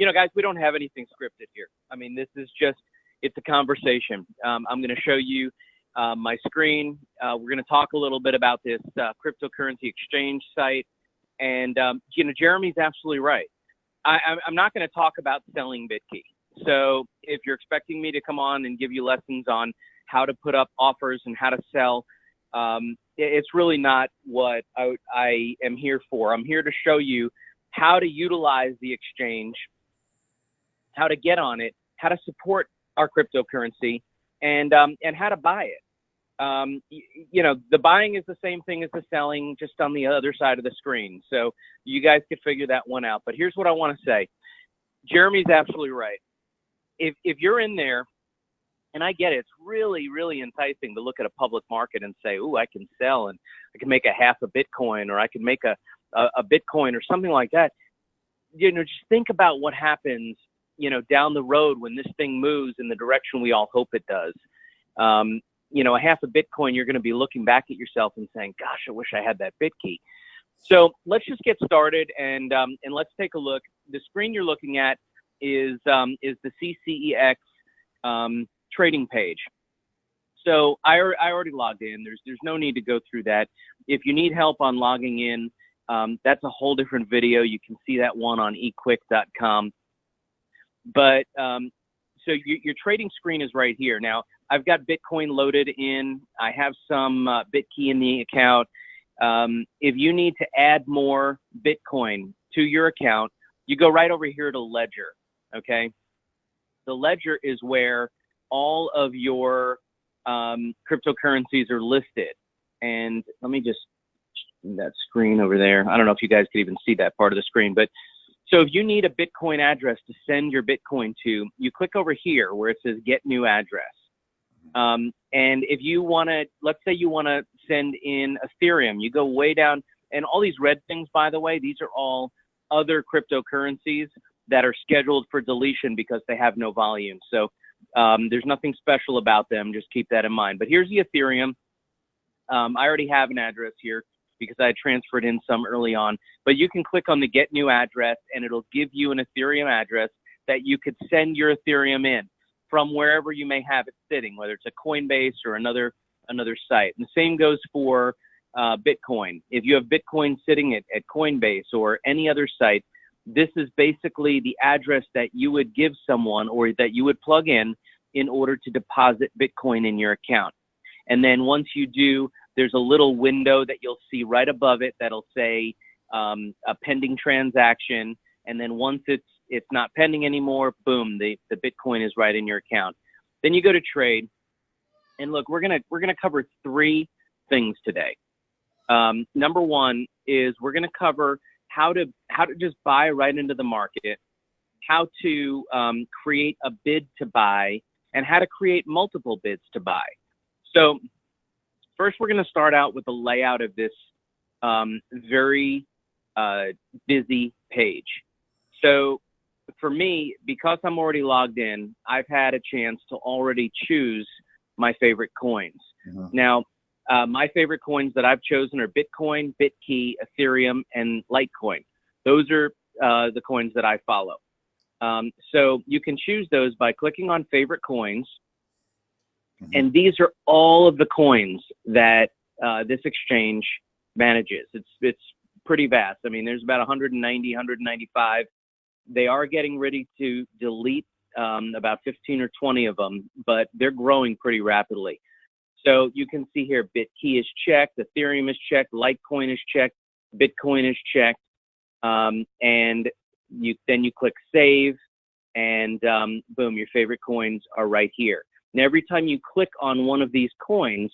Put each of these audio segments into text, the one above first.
Guys, we don't have anything scripted here. I mean, this is just, it's a conversation. I'm going to show you my screen. We're going to talk a little bit about this cryptocurrency exchange site. And, Jeremy's absolutely right. I'm not going to talk about selling bitqy. So if you're expecting me to come on and give you lessons on how to put up offers and how to sell, it's really not what I am here for. I'm here to show you how to utilize the exchange, how to get on it, how to support our cryptocurrency, and how to buy it. The buying is the same thing as the selling, just on the other side of the screen. So you guys can figure that one out. But here's what I want to say. Jeremy's absolutely right. If you're in there, and I get it, it's really, really enticing to look at a public market and say, ooh, I can sell and I can make a half a Bitcoin, or I can make a Bitcoin or something like that. Just think about what happens, down the road when this thing moves in the direction we all hope it does. A half a Bitcoin, you're going to be looking back at yourself and saying, gosh, I wish I had that bitqy. So let's just get started and let's take a look. The screen you're looking at is the CCEX trading page. So I already logged in. There's no need to go through that. If you need help on logging in, that's a whole different video. You can see that one on beqyck.com. But so your trading screen is right here. Now, I've got Bitcoin loaded in. I have some bitqy in the account. If you need to add more Bitcoin to your account, you go right over here to Ledger, okay? The Ledger is where all of your cryptocurrencies are listed. And let me just, that screen over there. I don't know if you guys could even see that part of the screen, but so if you need a Bitcoin address to send your Bitcoin to, you click over here where it says get new address. And if you want to, let's say you want to send in Ethereum, you go way down, and all these red things, by the way, these are all other cryptocurrencies that are scheduled for deletion because they have no volume. So there's nothing special about them. Just keep that in mind. But here's the Ethereum. I already have an address here because I transferred in some early on. But you can click on the Get New Address, and it'll give you an Ethereum address that you could send your Ethereum in from wherever you may have it sitting, whether it's a Coinbase or another site. And the same goes for Bitcoin. If you have Bitcoin sitting at Coinbase or any other site, this is basically the address that you would give someone or that you would plug in order to deposit Bitcoin in your account. And then once you do, there's a little window that you'll see right above it that'll say a pending transaction. And then once it's not pending anymore, boom, the Bitcoin is right in your account. Then you go to trade, and look, we're gonna cover three things today. Number one is we're gonna cover how to just buy right into the market, how to create a bid to buy, and how to create multiple bids to buy. So first, we're going to start out with the layout of this very busy page. So for me, because I'm already logged in, I've had a chance to already choose my favorite coins. Now, my favorite coins that I've chosen are Bitcoin, bitqy, Ethereum, and Litecoin. Those are the coins that I follow. So you can choose those by clicking on favorite coins. And these are all of the coins that this exchange manages. It's pretty vast. I mean, there's about 190, 195. They are getting ready to delete about 15 or 20 of them, but they're growing pretty rapidly. So you can see here, bitqy is checked, Ethereum is checked, Litecoin is checked, Bitcoin is checked, and then you click save, and boom, your favorite coins are right here. Now, every time you click on one of these coins,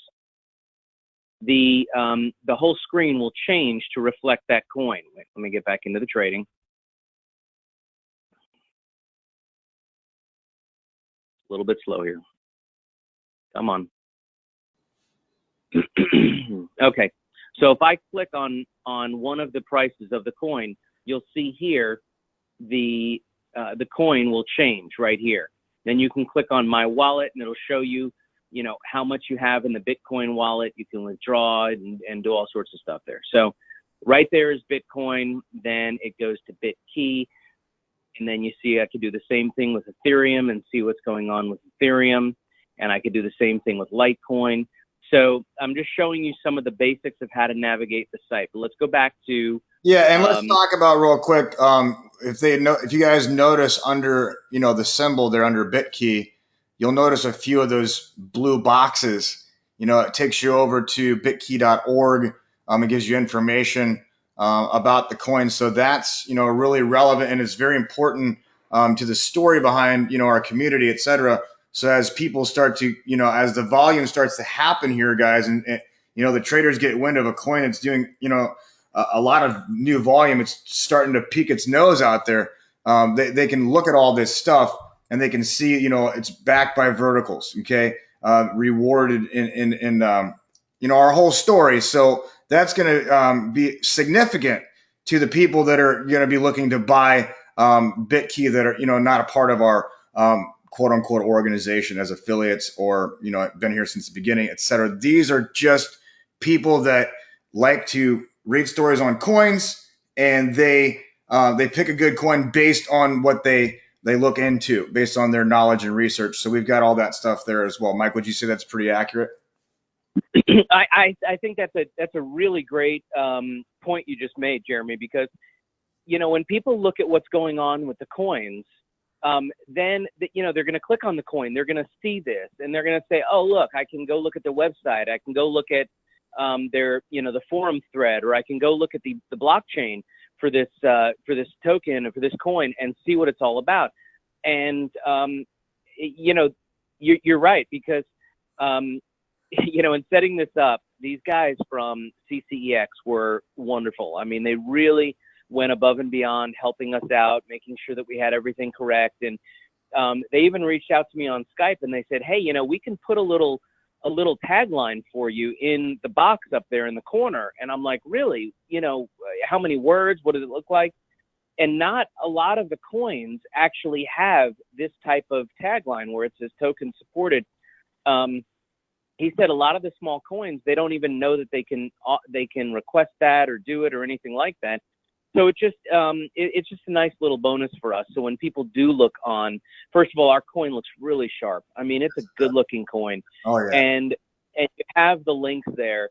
the whole screen will change to reflect that coin. Wait, let me get back into the trading. A little bit slow here. Come on. Okay, so if I click on one of the prices of the coin, you'll see here the coin will change right here. Then you can click on my wallet, and it'll show you, how much you have in the Bitcoin wallet. You can withdraw and do all sorts of stuff there. So right there is Bitcoin. Then it goes to bitqy. And then you see I could do the same thing with Ethereum and see what's going on with Ethereum. And I could do the same thing with Litecoin. So I'm just showing you some of the basics of how to navigate the site. But let's go back to Yeah, and let's talk about real quick. If you guys notice under the symbol there under bitqy, you'll notice a few of those blue boxes. It takes you over to bitqy.org. It gives you information about the coin. So that's really relevant, and it's very important to the story behind our community, etc. So as people start to as the volume starts to happen here, guys, and the traders get wind of a coin that's doing a lot of new volume, it's starting to peek its nose out there. They can look at all this stuff and they can see, it's backed by verticals, okay, rewarded in our whole story. So that's going to be significant to the people that are going to be looking to buy bitqy that are, not a part of our quote unquote organization as affiliates or, been here since the beginning, et cetera. These are just people that like to read stories on coins, and they pick a good coin based on what they look into, based on their knowledge and research. So we've got all that stuff there as well. Mike, would you say that's pretty accurate? I think that's a really great point you just made, Jeremy, because when people look at what's going on with the coins, then they're going to click on the coin, they're going to see this, and they're going to say, oh, look, I can go look at the website, I can go look at their the forum thread, or I can go look at the blockchain for this token or for this coin and see what it's all about. And you're right, because in setting this up, these guys from CCEX were wonderful. I mean, they really went above and beyond helping us out, making sure that we had everything correct. And they even reached out to me on Skype and they said, hey, we can put a little tagline for you in the box up there in the corner. And I'm like, really? How many words? What does it look like? And not a lot of the coins actually have this type of tagline where it says token supported. He said a lot of the small coins, they don't even know that they can request that or do it or anything like that. So it's just a nice little bonus for us. So when people do look on, first of all, our coin looks really sharp. I mean, it's a good looking coin. Oh, yeah. And you have the links there.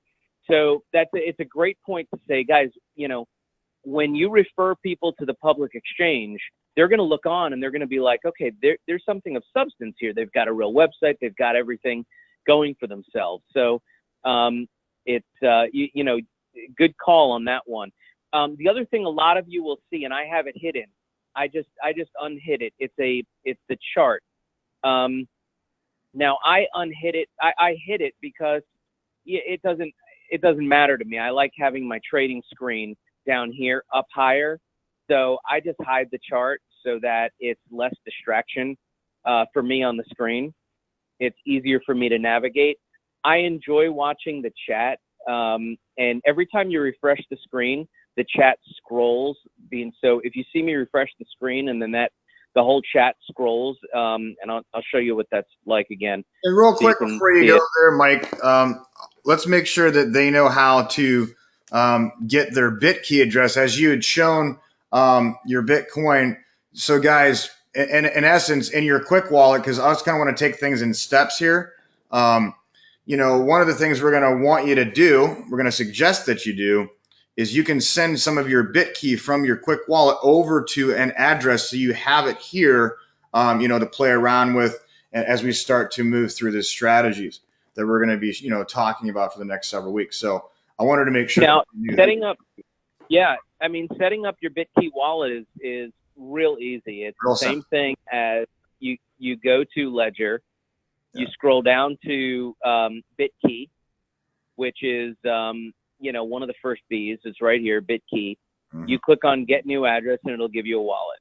So it's a great point to say, guys, when you refer people to the public exchange, they're going to look on and they're going to be like, okay, there's something of substance here. They've got a real website. They've got everything going for themselves. So it's good call on that one. The other thing a lot of you will see, and I have it hidden, I just unhid it. It's the chart. Now I unhid it. I hid it because it doesn't matter to me. I like having my trading screen down here up higher. So I just hide the chart so that it's less distraction for me on the screen. It's easier for me to navigate. I enjoy watching the chat. And every time you refresh the screen, the chat scrolls. So if you see me refresh the screen and then the whole chat scrolls, and I'll show you what that's like again. And real quick before you go there, Mike, let's make sure that they know how to get their BitKey address as you had shown your Bitcoin. So guys, in essence, in your quick wallet, because I just kind of want to take things in steps here. One of the things we're going to want you to do, we're going to suggest that you do, is you can send some of your BitKey from your quick wallet over to an address so you have it here, to play around with as we start to move through the strategies that we're going to be, talking about for the next several weeks. So I wanted to make sure. Now, setting up your BitKey wallet is real easy. It's the same thing as you go to Ledger, you scroll down to BitKey, which is one of the first B's. It's right here, BitKey. Mm-hmm. You click on Get New Address, and it'll give you a wallet.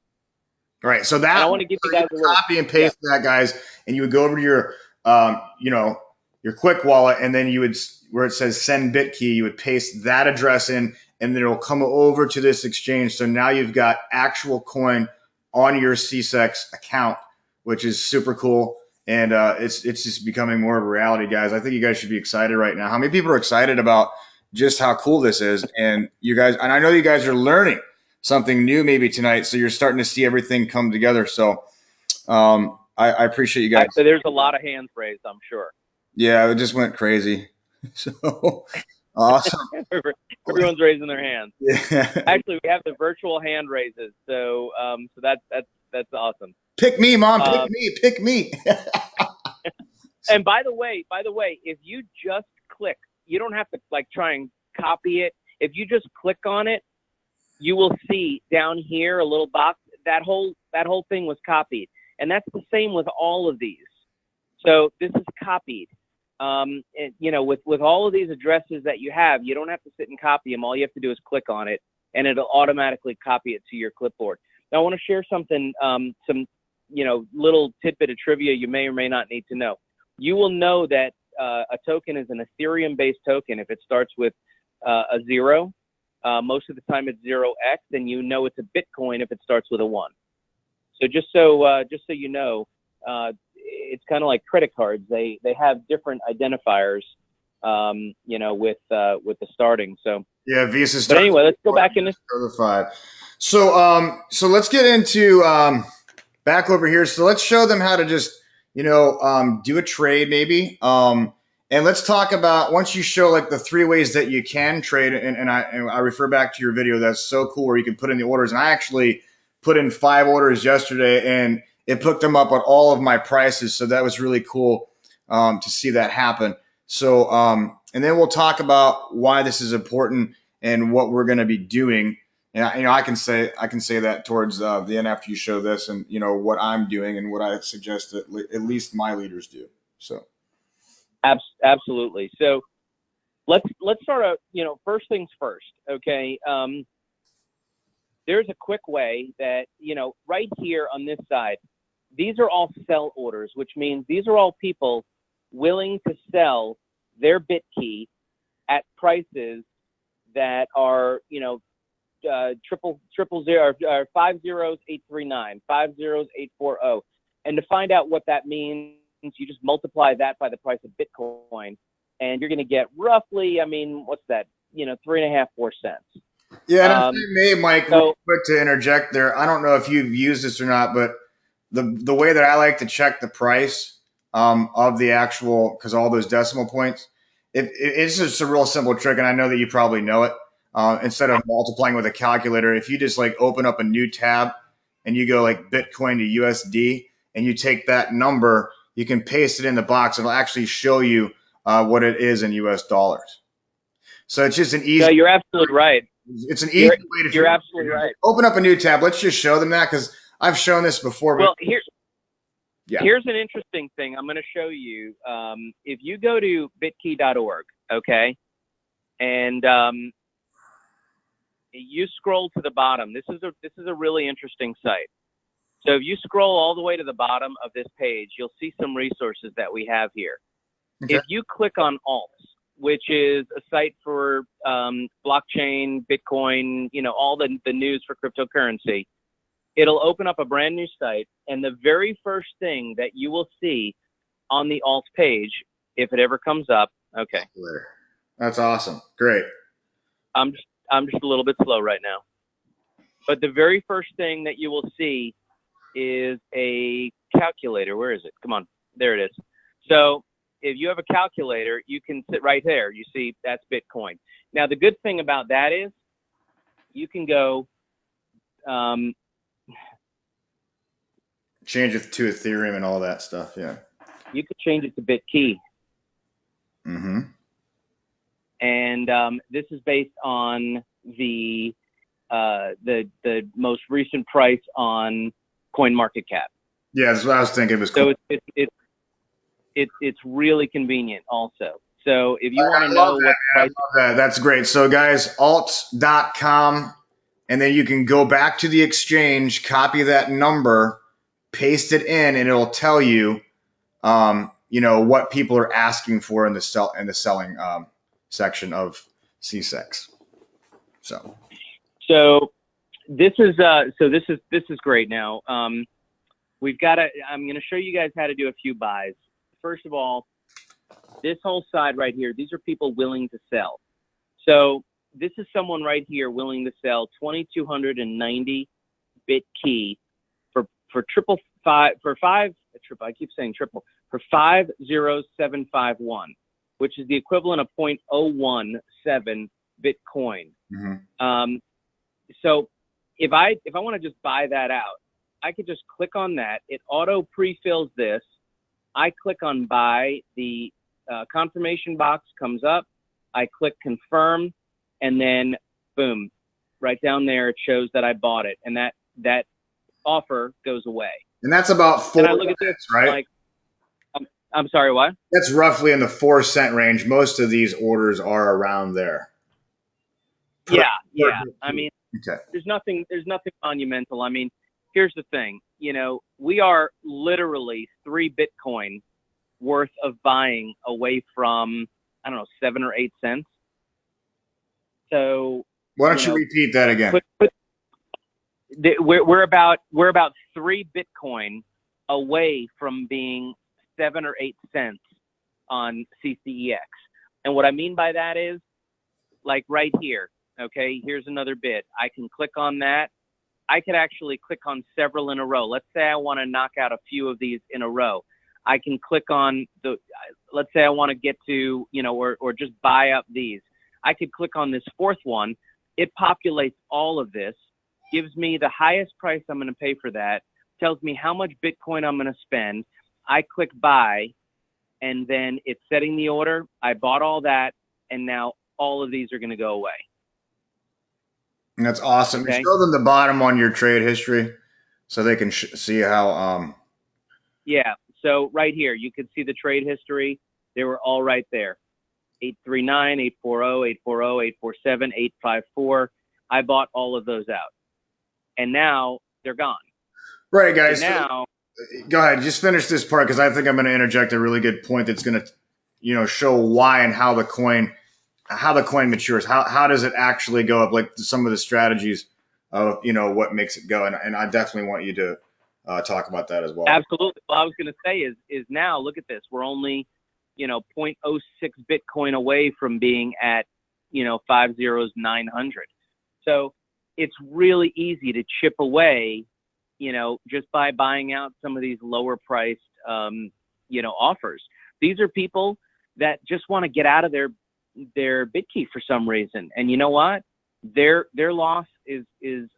All right. So that I want to give you guys a little copy and paste that, guys, and you would go over to your, your quick wallet, and then you would, where it says Send BitKey, you would paste that address in, and then it'll come over to this exchange. So now you've got actual coin on your CSEX account, which is super cool. And it's just becoming more of a reality, guys. I think you guys should be excited right now. How many people are excited about just how cool this is? And you guys, and I know you guys are learning something new maybe tonight. So you're starting to see everything come together. So I appreciate you guys. Actually, there's a lot of hands raised, I'm sure. Yeah, it just went crazy. So awesome. Everyone's raising their hands. Yeah. Actually, we have the virtual hand raises, so that's awesome. Pick me, Mom. Pick me. And by the way, if you just click, you don't have to like try and copy it. If you just click on it, you will see down here a little box. That whole thing was copied, and that's the same with all of these. So this is copied. And, you know, with all of these addresses that you have, you don't have to sit and copy them. All you have to do is click on it, and it'll automatically copy it to your clipboard. Now, I want to share something, some, you know, little tidbit of trivia you may or may not need to know. You will know that a token is an Ethereum-based token if it starts with a 0. Most of the time it's 0x, and you know it's a Bitcoin if it starts with a 1. So just so you know, it's kind of like credit cards. They have different identifiers, you know, with the starting. So yeah, Visa. But anyway, let's go back in this. So let's get into back over here. So let's show them how to just do a trade maybe. And let's talk about once you show like the 3 ways that you can trade. And I refer back to your video. That's so cool where you can put in the orders. And I actually put in 5 orders yesterday, and it put them up on all of my prices. So that was really cool to see that happen. So and then we'll talk about why this is important and what we're going to be doing. And I can say that towards the end after you show this, and what I'm doing and what I suggest that at least my leaders do. So Absolutely. So let's start out. First things first. Okay. There's a quick way that right here on this side, these are all sell orders, which means these are all people willing to sell their bitqy at prices that are triple zero, 50839, 50840. And to find out what that means, you just multiply that by the price of Bitcoin, and you're going to get roughly, what's that? 3.5, 4 cents. Yeah, and if I may, Mike, real quick to interject there, I don't know if you've used this or not, but the way that I like to check the price of the actual, because all those decimal points, it's just a real simple trick, and I know that you probably know it. Instead of multiplying with a calculator, if you just like open up a new tab and you go like Bitcoin to USD and you take that number, you can paste it in the box. It'll actually show you what it is in US dollars. So it's just an easy. No, you're absolutely right. It's an easy way to. You're absolutely right. Open up a new tab. Let's just show them that because I've shown this before. Well, here's an interesting thing I'm going to show you. If you go to bitqy.org, okay, and you scroll to the bottom, this is a really interesting site. So if you scroll all the way to the bottom of this page, you'll see some resources that we have here. Okay. If you click on Alts, which is a site for blockchain, Bitcoin, all the news for cryptocurrency, it'll open up a brand new site. And the very first thing that you will see on the Alts page, if it ever comes up, okay. That's awesome. Great. I'm just a little bit slow right now. But the very first thing that you will see is a calculator. Where is it? Come on. There it is. So if you have a calculator, you can sit right there. You see, that's Bitcoin. Now, the good thing about that is you can go change it to Ethereum and all that stuff. Yeah. You could change it to bitqy. Mm-hmm. And this is based on the most recent price on CoinMarketCap. Yeah, that's what I was thinking. It was so cool. It's really convenient also. So if you want to know what price, that's great. So guys, alts.com, and then you can go back to the exchange, copy that number, paste it in, and it'll tell you, what people are asking for in the selling section of C6. So this is great. Now we've got to. I'm going to show you guys how to do a few buys. First of all, this whole side right here, these are people willing to sell. So this is someone right here willing to sell 2,290 bitqy for triple five for five triple. I keep saying triple for 50751, which is the equivalent of 0.017 Bitcoin. Mm-hmm. So if I want to just buy that out, I could just click on that. It auto pre-fills this. I click on buy. The confirmation box comes up. I click confirm, and then boom, right down there it shows that I bought it, and that offer goes away. And that's about 4 and I look at this, right? Like, I'm sorry, what? That's roughly in the 4-cent range. Most of these orders are around there. Yeah. I mean, okay. There's nothing monumental. I mean, here's the thing. We are literally 3 Bitcoin worth of buying away from, I don't know, 7 or 8 cents. So why don't you repeat that again? We're about 3 Bitcoin away from being 7 or 8 cents on CCEX. And what I mean by that is, like right here, okay, here's another bit. I can click on that. I could actually click on several in a row. Let's say I want to knock out a few of these in a row. I can click on let's say I want to get to, or just buy up these. I could click on this 4th one. It populates all of this, gives me the highest price I'm going to pay for that, tells me how much Bitcoin I'm going to spend. I click buy, and then it's setting the order. I bought all that, and now all of these are going to go away. And that's awesome. Okay. Show them the bottom on your trade history so they can see how. Yeah. So right here, you can see the trade history. They were all right there. 839, 840, 840, 847, 854. I bought all of those out. And now they're gone. Right, guys. So now, go ahead. Just finish this part because I think I'm going to interject a really good point that's going to, show why and how the coin matures. How does it actually go up? Like some of the strategies of, what makes it go. And I definitely want you to talk about that as well. Absolutely. Well, I was going to say is now look at this. We're only, 0.06 Bitcoin away from being at, 50900. So it's really easy to chip away, just by buying out some of these lower priced, offers. These are people that just want to get out of their BitKey for some reason. And you know what? Their loss is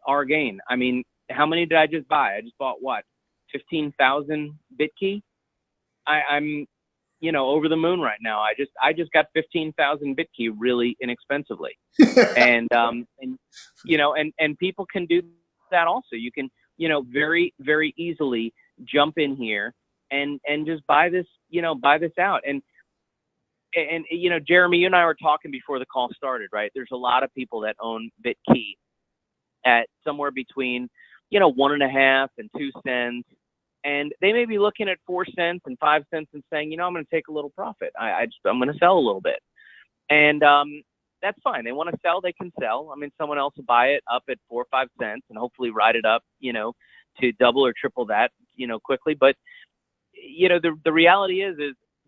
our gain. I mean, how many did I just buy? I just bought what? 15,000 BitKey. I'm, over the moon right now. I just got 15,000 BitKey really inexpensively. and people can do that also. You can, very, very easily jump in here and just buy this out. And Jeremy, you and I were talking before the call started, right? There's a lot of people that own BitKey at somewhere between, 1.5 and 2 cents. And they may be looking at 4 cents and 5 cents and saying, I'm going to take a little profit. I'm going to sell a little bit. And that's fine. They want to sell, they can sell. I mean, someone else will buy it up at 4 or 5 cents and hopefully ride it up, to double or triple that, quickly. But, the reality is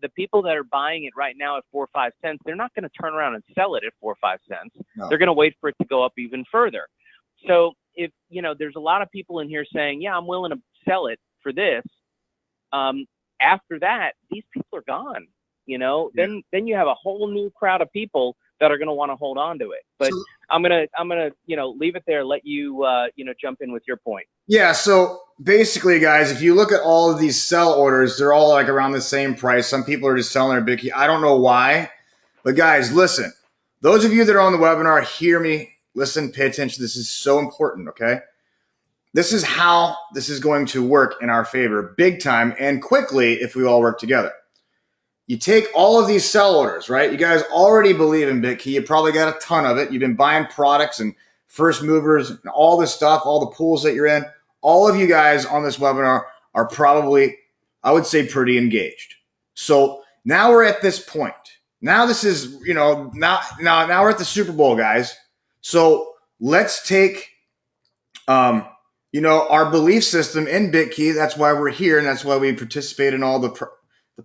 the people that are buying it right now at 4 or 5 cents, they're not going to turn around and sell it at 4 or 5 cents. No. They're going to wait for it to go up even further. So if, there's a lot of people in here saying, yeah, I'm willing to sell it for this. After that, these people are gone, then you have a whole new crowd of people that are going to want to hold on to it. But I'm going to, leave it there, let you, jump in with your point. Yeah. So basically, guys, if you look at all of these sell orders, they're all like around the same price. Some people are just selling their BitKey. I don't know why, but guys, listen, those of you that are on the webinar, hear me, listen, pay attention. This is so important. Okay. This is how this is going to work in our favor big time and quickly if we all work together. You take all of these sell orders, right? You guys already believe in BitKey. You probably got a ton of it. You've been buying products and first movers and all this stuff, all the pools that you're in. All of you guys on this webinar are probably, I would say, pretty engaged. So now we're at this point. Now this is, now we're at the Super Bowl, guys. So let's take, our belief system in BitKey. That's why we're here, and that's why we participate in all the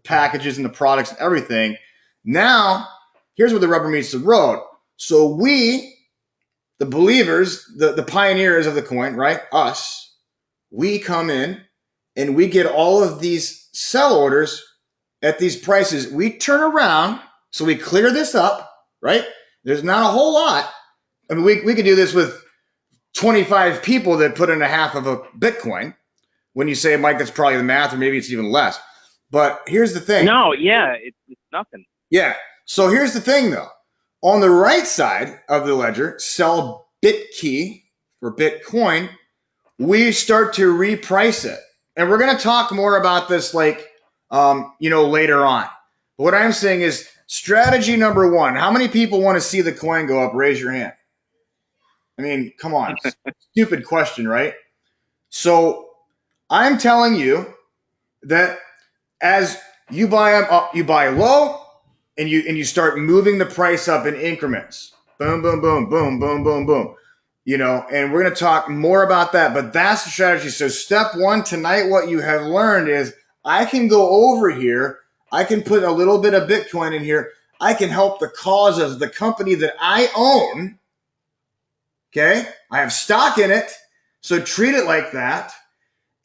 packages and the products and everything. Now, here's where the rubber meets the road. So we The believers, the pioneers of the coin, right? Us, we come in and we get all of these sell orders at these prices. We turn around, so we clear this up, right? There's not a whole lot. I mean, we could do this with 25 people that put in a half of a Bitcoin. When you say, Mike, that's probably the math, or maybe it's even less. But here's the thing. No, yeah, it's nothing. Yeah. So here's the thing, though. On the right side of the ledger, sell bitqy for Bitcoin, we start to reprice it. And we're going to talk more about this later on. But what I'm saying is strategy number one. How many people want to see the coin go up? Raise your hand. I mean, come on. Stupid question, right? So I'm telling you that as you buy up, you buy low, and you start moving the price up in increments. Boom, boom, boom, boom, boom, boom, boom. And we're going to talk more about that, but that's the strategy. So step one tonight, what you have learned is I can go over here. I can put a little bit of Bitcoin in here. I can help the cause of the company that I own. Okay. I have stock in it. So treat it like that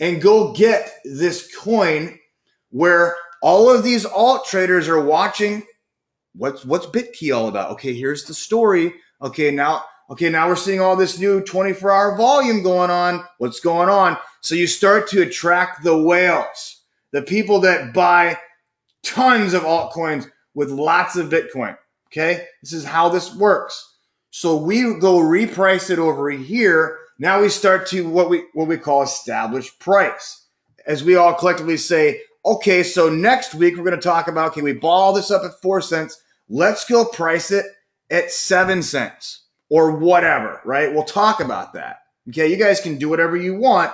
and go get this coin where all of these alt traders are watching. What's bitqy all about? Okay, here's the story. Okay, now we're seeing all this new 24-hour volume going on. What's going on? So you start to attract the whales, the people that buy tons of altcoins with lots of Bitcoin. Okay, this is how this works. So we go reprice it over here. Now we start to what we call established price. As we all collectively say, okay, so next week we're going to talk about, okay, we bought all this up at 4 cents. Let's go price it at 7 cents or whatever, right? We'll talk about that. Okay, you guys can do whatever you want,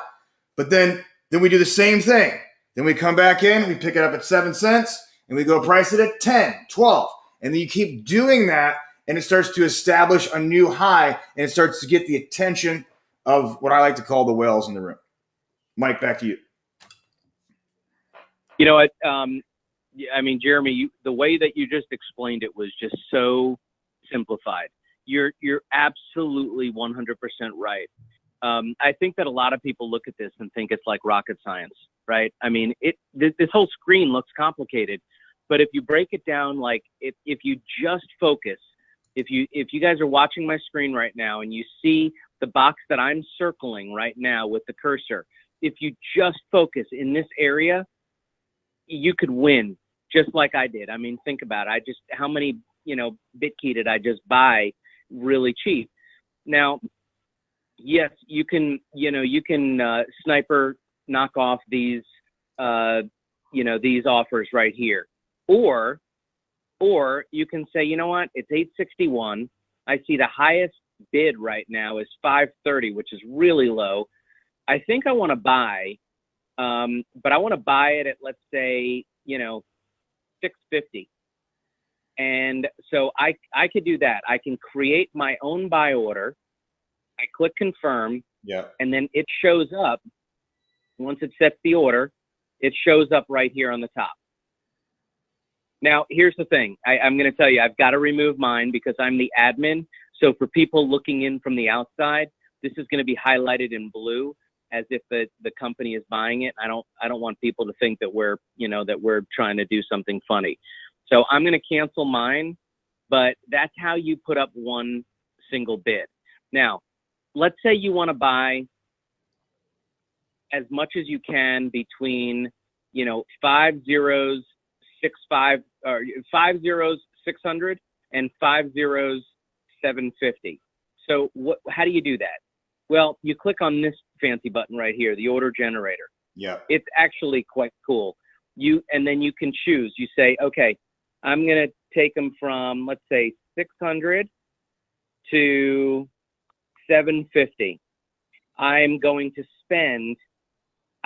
but then we do the same thing. Then we come back in, we pick it up at 7 cents, and we go price it at 10, 12. And then you keep doing that, and it starts to establish a new high, and it starts to get the attention of what I like to call the whales in the room. Mike, back to you. You know what? I mean, Jeremy, the way that you just explained it was just so simplified. You're absolutely 100% right. I think that a lot of people look at this and think it's like rocket science, right? I mean, this whole screen looks complicated, but if you break it down, like if you just focus, if you guys are watching my screen right now and you see the box that I'm circling right now with the cursor, if you just focus in this area, you could win just like I did. I mean, think about it. How many, bitqy did I just buy really cheap? Now, yes, you can sniper knock off these offers right here, or you can say, you know what, it's 861. I see the highest bid right now is 530, which is really low. I think I want to buy, but I want to buy it at, let's say, 650. And so I could do that. I can create my own buy order. I click confirm. Yeah. And then it shows up. Once it sets the order, it shows up right here on the top. Now, here's the thing. I'm going to tell you, I've got to remove mine because I'm the admin. So for people looking in from the outside, this is going to be highlighted in blue as if the company is buying it. I don't want people to think that we're trying to do something funny. So I'm going to cancel mine, but that's how you put up one single bid. Now, let's say you want to buy as much as you can between, 5 zeros, 600 and 5 zeros, 750. So how do you do that? Well, you click on this fancy button right here, the order generator. Yeah. It's actually quite cool. And then you can choose. You say, okay, I'm going to take them from, let's say, 600 to 750. I'm going to spend,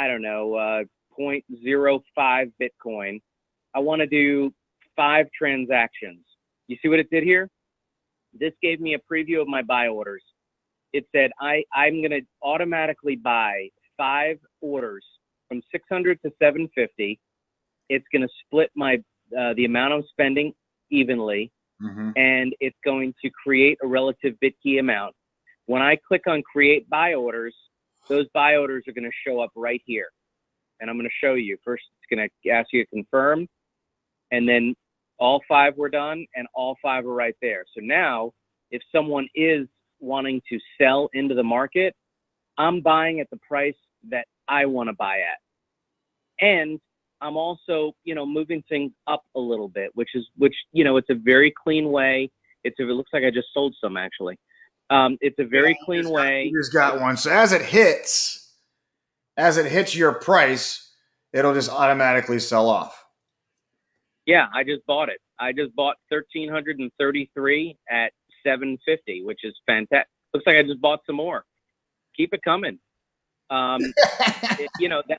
0.05 Bitcoin. I want to do 5 transactions. You see what it did here? This gave me a preview of my buy orders. It said I'm going to automatically buy 5 orders from 600 to 750. It's going to split the amount I'm spending evenly, and it's going to create a relative bitqy amount. When I click on create buy orders, those buy orders are going to show up right here. And I'm going to show you. First, it's going to ask you to confirm. And then all 5 were done and all 5 are right there. So now if someone is wanting to sell into the market, I'm buying at the price that I want to buy at. And I'm also, moving things up a little bit, which, it's a very clean way. It looks like I just sold some actually. It's a very clean way. You just got one. So as it hits your price, it'll just automatically sell off. Yeah, I just bought it. I just bought 1,333 at 750, which is fantastic. Looks like I just bought some more. Keep it coming. That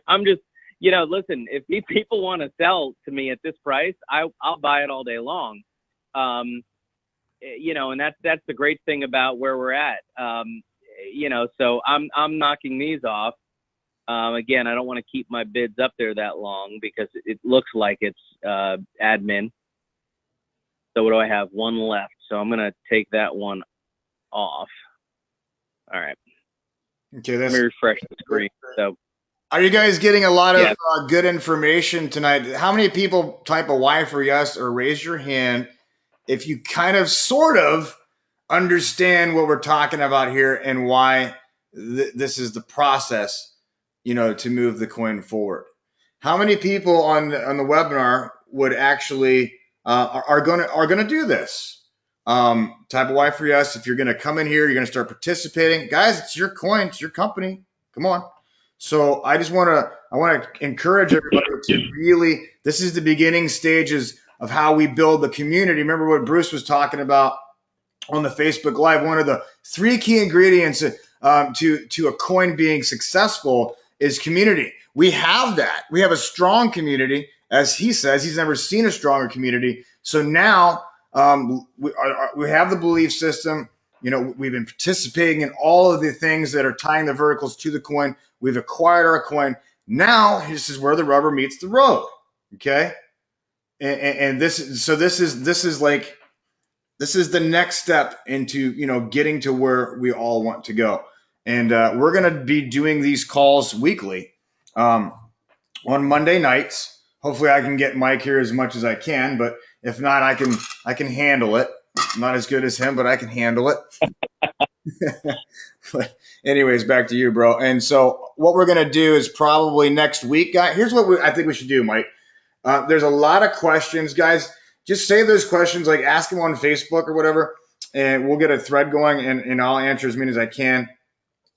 I'm just, listen, if people want to sell to me at this price, I'll buy it all day long. And that's the great thing about where we're at. So I'm knocking these off. Again, I don't want to keep my bids up there that long because it looks like it's admin. So what do I have? One left. So I'm going to take that one off. All right. Okay. Let me refresh the screen. So, are you guys getting a lot of good information tonight? How many people type a Y for yes or raise your hand if you kind of sort of understand what we're talking about here and why this is the process, to move the coin forward? How many people on the webinar would actually are gonna do this? Type a Y for yes. If you're gonna come in here, you're gonna start participating, guys. It's your coin, it's your company. Come on. So I want to encourage everybody to really. This is the beginning stages of how we build the community. Remember what Bruce was talking about on the Facebook Live? One of the 3 key ingredients to a coin being successful is community. We have that. We have a strong community. As he says, he's never seen a stronger community. So now we have the belief system. We've been participating in all of the things that are tying the verticals to the coin. We've acquired our coin. Now this is where the rubber meets the road. Okay. And this is the next step into, getting to where we all want to go. And we're going to be doing these calls weekly on Monday nights. Hopefully I can get Mike here as much as I can, but if not, I can handle it. I'm not as good as him, but I can handle it. But anyways, back to you, bro. And so what we're going to do is probably next week, guys. Here's what I think we should do, Mike. There's a lot of questions, guys. Just save those questions, like ask them on Facebook or whatever, and we'll get a thread going, and I'll answer as many as I can.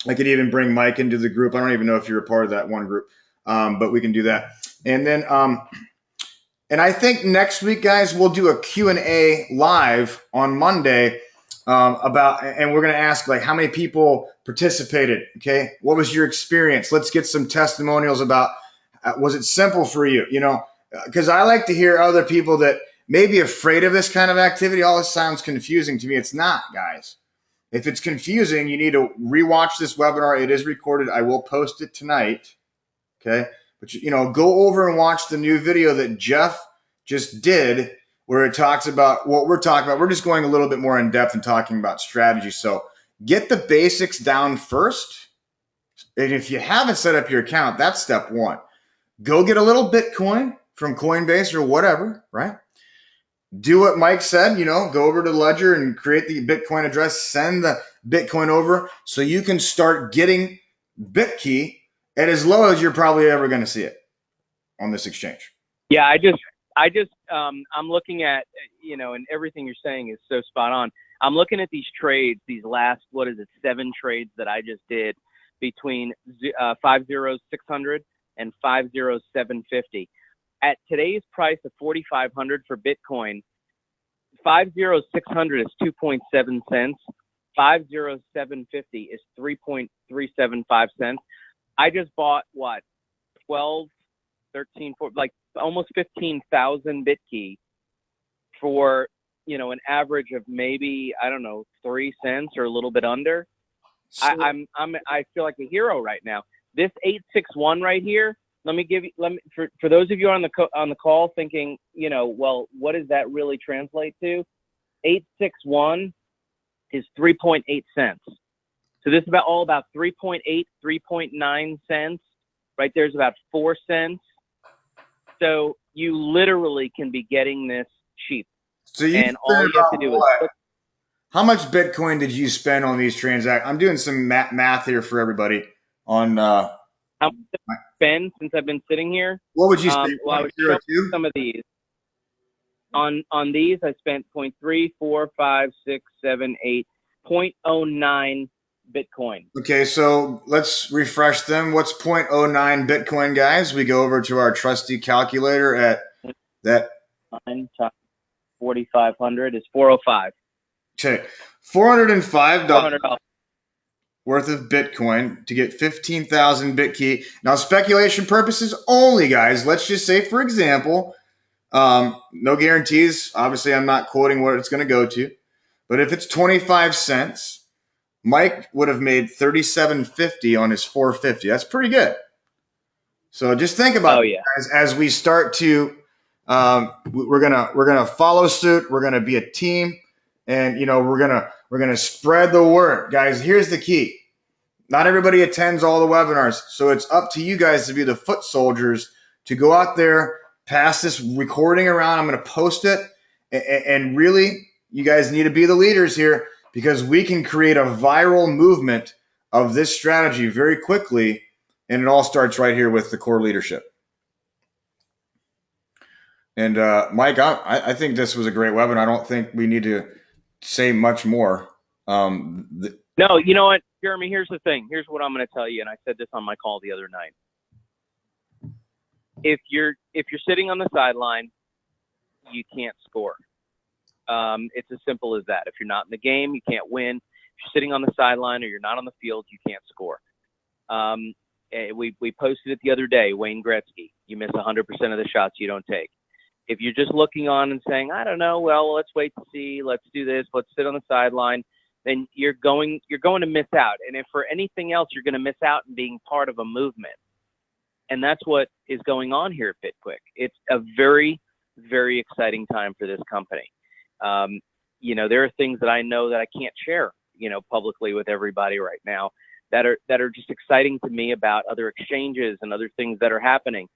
I could even bring Mike into the group. I don't even know if you're a part of that one group, but we can do that. And then, and I think next week, guys, we'll do a Q&A live on Monday and we're going to ask, like, how many people participated? Okay. What was your experience? Let's get some testimonials about, was it simple for you? Because I like to hear other people that may be afraid of this kind of activity. All this sounds confusing to me. It's not, guys. If it's confusing, you need to rewatch this webinar. It is recorded. I will post it tonight. Okay. But, go over and watch the new video that Jeff just did where it talks about what we're talking about. We're just going a little bit more in depth and talking about strategy. So get the basics down first. And if you haven't set up your account, that's step 1. Go get a little Bitcoin from Coinbase or whatever, right? Do what Mike said, go over to Ledger and create the Bitcoin address, send the Bitcoin over so you can start getting bitqy at as low as you're probably ever going to see it on this exchange. Yeah, I'm looking at, and everything you're saying is so spot on. I'm looking at these trades, these last, 7 trades that I just did between 50600 and 50750. At today's price of 4,500 for Bitcoin, 50600 is 2.7 cents. 50750 is 3.375 cents. I just bought 12, 13, 14, like almost 15,000 bitqy for, an average of maybe, 3 cents or a little bit under. So, I feel like a hero right now. This 861 right here, for those of you on the call thinking, well, what does that really translate to? 861 is 3.8 cents. So this is all about 3.8, 3.9 cents. Right there's about 4 cents. So you literally can be getting this cheap. So you and all you have to do what? is How much Bitcoin did you spend on these transactions? I'm doing some math here for everybody on how much I spend since I've been sitting here. what would you say? Well, I was showing some of these. On these, I spent 0.3, 4, 5, 6, 7, 8, 0.09 Bitcoin. Okay, so let's refresh them. What's 0.09 Bitcoin, guys? We go over to our trusty calculator at that. 9 times 4,500 is 405. Okay, $405 $400. worth of Bitcoin to get 15,000 bitqy. Now, speculation purposes only, guys. Let's just say, for example, no guarantees. Obviously, I'm not quoting what it's going to go to, but if it's 25 cents, Mike would have made 37.50 on his 450. That's pretty good. So just think about it, guys, as we start to we're gonna follow suit. We're gonna be a team, and we're gonna spread the word, guys. Here's the key: not everybody attends all the webinars, so it's up to you guys to be the foot soldiers to go out there, pass this recording around. I'm gonna post it, and really, you guys need to be the leaders here because we can create a viral movement of this strategy very quickly, and it all starts right here with the core leadership. And Mike, I think this was a great webinar. I don't think we need to say much more. No, you know what, Jeremy, here's the thing. Here's what I'm going to tell you, and I said this on my call the other night. If you're sitting on the sideline, you can't score. It's as simple as that. If you're not in the game, you can't win. If you're sitting on the sideline or you're not on the field, you can't score. We posted it the other day, Wayne Gretzky. You miss 100% of the shots you don't take. If you're just looking on and saying, I don't know, well, let's wait to see, let's do this, let's sit on the sideline, then you're going to miss out. And if for anything else, you're going to miss out in being part of a movement. And that's what is going on here at bitqyck. It's a very, very exciting time for this company. There are things that I know that I can't share, publicly with everybody right now that are just exciting to me about other exchanges and other things that are happening.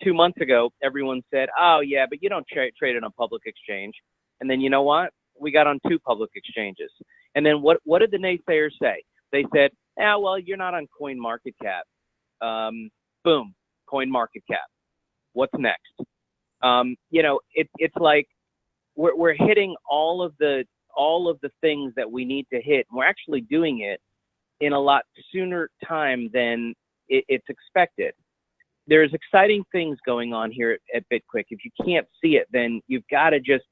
2 months ago, everyone said, oh, yeah, but you don't trade it on public exchange. And then you know what? We got on 2 public exchanges. And then what did the naysayers say? They said, well, you're not on CoinMarketCap. Boom, CoinMarketCap. What's next? It's like we're hitting all of the things that we need to hit. And we're actually doing it in a lot sooner time than it's expected. There's exciting things going on here at bitqyck. If you can't see it, then you've got to just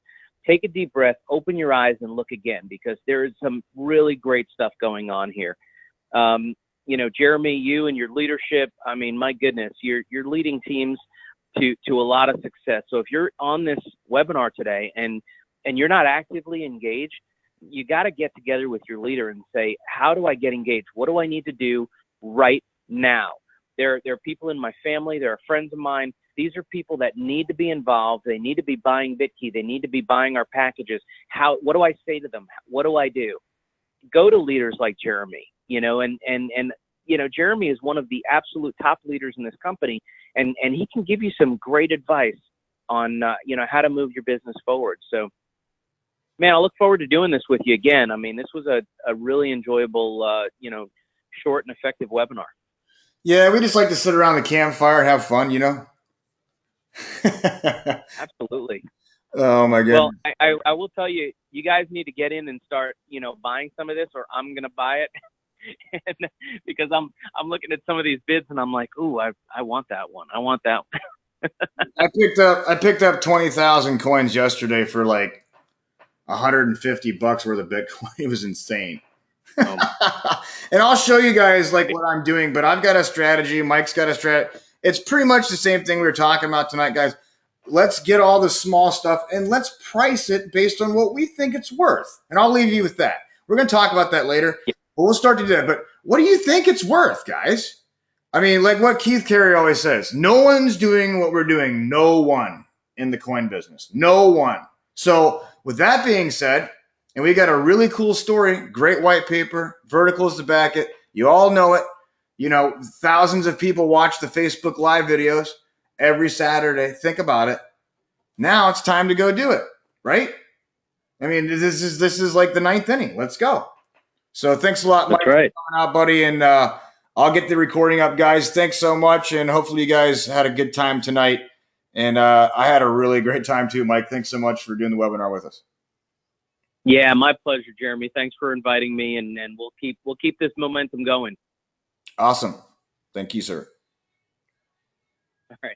take a deep breath, open your eyes, and look again, because there is some really great stuff going on here. Jeremy, you and your leadership, I mean, my goodness, you're leading teams to a lot of success. So if you're on this webinar today and you're not actively engaged, you got to get together with your leader and say, how do I get engaged? What do I need to do right now? There are people in my family. There are friends of mine. These are people that need to be involved. They need to be buying bitqy. They need to be buying our packages. What do I say to them? What do I do? Go to leaders like Jeremy, and Jeremy is one of the absolute top leaders in this company, and he can give you some great advice on, how to move your business forward. So, man, I look forward to doing this with you again. I mean, this was a really enjoyable, short and effective webinar. Yeah, we just like to sit around the campfire and have fun, Absolutely. Oh my goodness. Well, I will tell you, you guys need to get in and start, buying some of this, or I'm gonna buy it, and, because I'm looking at some of these bids and I'm like, ooh, I want that one. I want that one. I picked up 20,000 coins yesterday for like $150 worth of Bitcoin. It was insane. And I'll show you guys what I'm doing, but I've got a strategy. Mike's got a strategy. It's pretty much the same thing we were talking about tonight, guys. Let's get all the small stuff and let's price it based on what we think it's worth. And I'll leave you with that. We're going to talk about that later, but we'll start to do that. But what do you think it's worth, guys? I mean, like what Keith Carey always says, no one's doing what we're doing. No one in the coin business. No one. So with that being said, And we got a really cool story, great white paper, verticals to back it. You all know it. You know, thousands of people watch the Facebook Live videos every Saturday. Think about it. Now it's time to go do it, right? I mean, this is like the ninth inning. Let's go. So thanks a lot, Mike, That's for right. coming out, buddy. And I'll get the recording up, guys. Thanks so much. And hopefully you guys had a good time tonight. And I had a really great time too, Mike. Thanks so much for doing the webinar with us. Yeah, my pleasure, Jeremy. Thanks for inviting me, and we'll keep this momentum going. Awesome. Thank you, sir. All right.